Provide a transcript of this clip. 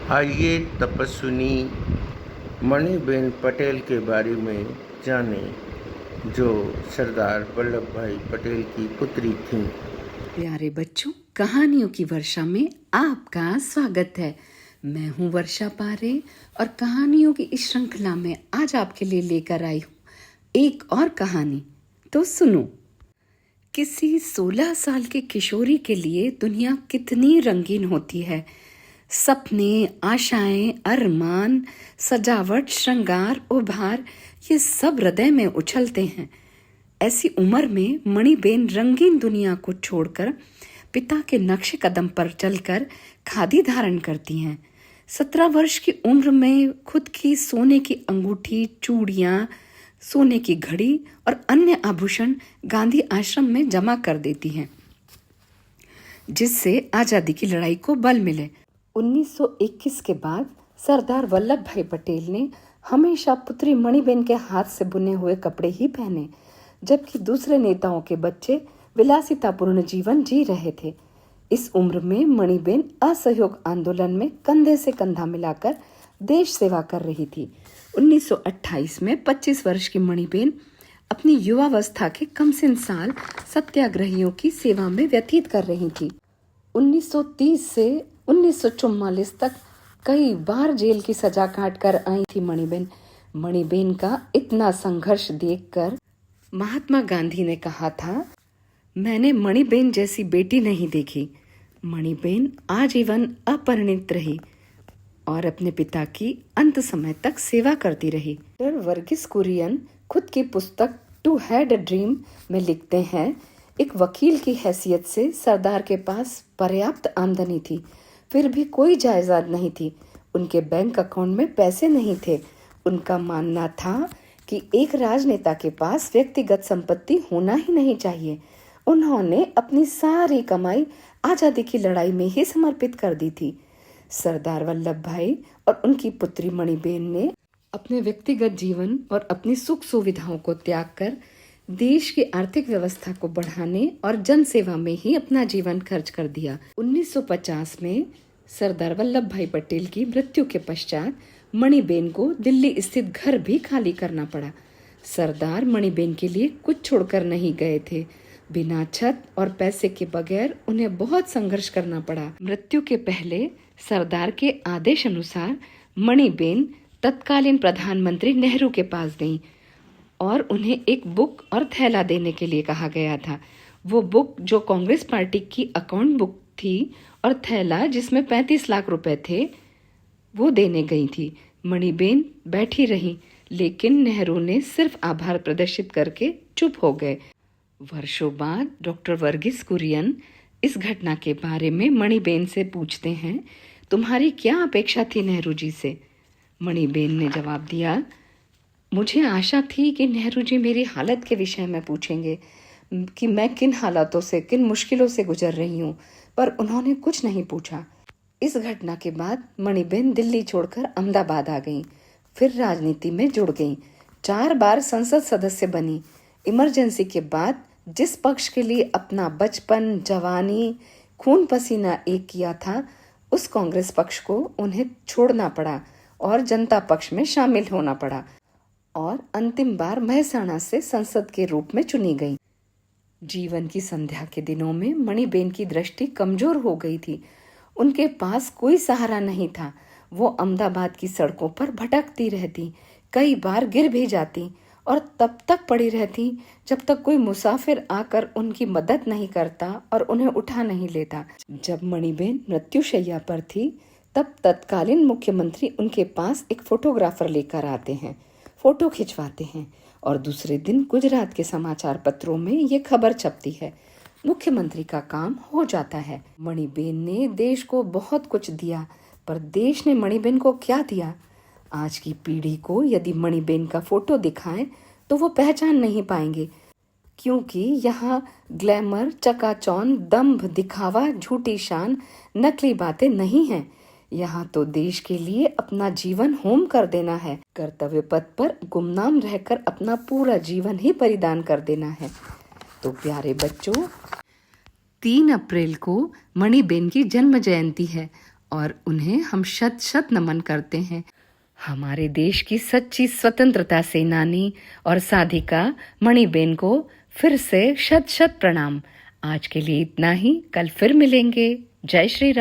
आइए तपस्विनी मणिबेन पटेल के बारे में जानें, जो सरदार वल्लभ भाई पटेल की पुत्री थीं। प्यारे बच्चों, कहानियों की वर्षा में आपका स्वागत है। मैं हूँ वर्षा पारे और कहानियों की इस श्रृंखला में आज आपके लिए लेकर आई हूँ एक और कहानी। तो सुनो। किसी 16 साल के किशोरी के लिए दुनिया कितनी रंगीन होती है। सपने, आशाएं, अरमान, सजावट, श्रृंगार, उभार, ये सब हृदय में उछलते हैं। ऐसी उम्र में मणिबेन रंगीन दुनिया को छोड़कर पिता के नक्शे कदम पर चलकर खादी धारण करती हैं। 17 वर्ष की उम्र में खुद की सोने की अंगूठी, चूड़ियां, सोने की घड़ी और अन्य आभूषण गांधी आश्रम में जमा कर देती हैं, जिससे आजादी की लड़ाई को बल मिले। 1921 के बाद सरदार वल्लभ भाई पटेल ने हमेशा पुत्री मणिबेन के हाथ से बुने हुए कपड़े ही पहने, जबकि दूसरे नेताओं के बच्चे विलासितापूर्ण जीवन जी रहे थे। इस उम्र में मणिबेन असहयोग आंदोलन में कंधे से कंधा मिलाकर देश सेवा कर रही थी। 1928 में 25 वर्ष की मणिबेन अपनी युवावस्था के कमसिन साल सत्याग्रहियों की सेवा में व्यतीत कर रही थी। 1930 से 1944 तक कई बार जेल की सजा काट कर आई थी मणिबेन। मणिबेन का इतना संघर्ष देखकर महात्मा गांधी ने कहा था, मैंने मणिबेन जैसी बेटी नहीं देखी। मणिबेन आजीवन अपरिणित रही और अपने पिता की अंत समय तक सेवा करती रही। डॉक्टर वर्गीस कुरियन खुद की पुस्तक टू हैड अ ड्रीम में लिखते हैं, एक वकील की हैसियत से सरदार के पास पर्याप्त आमदनी थी, फिर भी कोई जायदाद नहीं थी। उनके बैंक अकाउंट में पैसे नहीं थे। उनका मानना था कि एक राजनेता के पास व्यक्तिगत संपत्ति होना ही नहीं चाहिए। उन्होंने अपनी सारी कमाई आजादी की लड़ाई में ही समर्पित कर दी थी। सरदार वल्लभ भाई और उनकी पुत्री मणिबेन ने अपने व्यक्तिगत जीवन और अपनी सुख सुविधाओं को त्याग कर देश की आर्थिक व्यवस्था को बढ़ाने और जन सेवा में ही अपना जीवन खर्च कर दिया। 1950 में सरदार वल्लभ भाई पटेल की मृत्यु के पश्चात मणिबेन को दिल्ली स्थित घर भी खाली करना पड़ा। सरदार मणिबेन के लिए कुछ छोड़कर नहीं गए थे। बिना छत और पैसे के बगैर उन्हें बहुत संघर्ष करना पड़ा। मृत्यु के पहले सरदार के आदेश अनुसार मणिबेन तत्कालीन प्रधानमंत्री नेहरू के पास गईं और उन्हें एक बुक और थैला देने के लिए कहा गया था। वो बुक जो कांग्रेस पार्टी की अकाउंट बुक थी और थैला जिसमें 35 लाख रुपए थे, वो देने गई थी। मणिबेन बैठी रही, लेकिन नेहरू ने सिर्फ आभार प्रदर्शित करके चुप हो गए। वर्षों बाद डॉक्टर वर्गीस कुरियन इस घटना के बारे में मणिबेन से पूछते हैं, तुम्हारी क्या अपेक्षा थी नेहरू जी से? मणिबेन ने जवाब दिया, मुझे आशा थी कि नेहरू जी मेरी हालत के विषय में पूछेंगे कि मैं किन हालातों से, किन मुश्किलों से गुजर रही हूँ, पर उन्होंने कुछ नहीं पूछा। इस घटना के बाद मणिबेन दिल्ली छोड़कर अहमदाबाद आ गईं, फिर राजनीति में जुड़ गईं, 4 बार संसद सदस्य बनी। इमरजेंसी के बाद जिस पक्ष के लिए अपना बचपन, जवानी, खून पसीना एक किया था, उस कांग्रेस पक्ष को उन्हें छोड़ना पड़ा और जनता पक्ष में शामिल होना पड़ा और अंतिम बार महसाणा से संसद के रूप में चुनी गई। जीवन की संध्या के दिनों में मणिबेन की दृष्टि कमजोर हो गई थी। उनके पास कोई सहारा नहीं था। वो अहमदाबाद की सड़कों पर भटकती रहती, कई बार गिर भी जाती और तब तक पड़ी रहती जब तक कोई मुसाफिर आकर उनकी मदद नहीं करता और उन्हें उठा नहीं लेता। जब मणिबेन मृत्युशैया पर थी, तब तत्कालीन मुख्यमंत्री उनके पास एक फोटोग्राफर लेकर आते हैं, फोटो खिंचवाते हैं और दूसरे दिन गुजरात के समाचार पत्रों में ये खबर छपती है। मुख्यमंत्री का काम हो जाता है। मणिबेन ने देश को बहुत कुछ दिया, पर देश ने मणिबेन को क्या दिया? आज की पीढ़ी को यदि मणिबेन का फोटो दिखाएं तो वो पहचान नहीं पाएंगे, क्योंकि यहाँ ग्लैमर, चकाचौंध, दंभ, दिखावा, झूठी शान, नकली बातें नहीं हैं। यहाँ तो देश के लिए अपना जीवन होम कर देना है, कर्तव्य पथ पर गुमनाम रहकर अपना पूरा जीवन ही बलिदान कर देना है। तो प्यारे बच्चों, 3 अप्रैल को मणिबेन की जन्म जयंती है और उन्हें हम शत शत नमन करते हैं। हमारे देश की सच्ची स्वतंत्रता सेनानी और साधिका मणिबेन को फिर से शत शत प्रणाम। आज के लिए इतना ही, कल फिर मिलेंगे। जय श्री राम।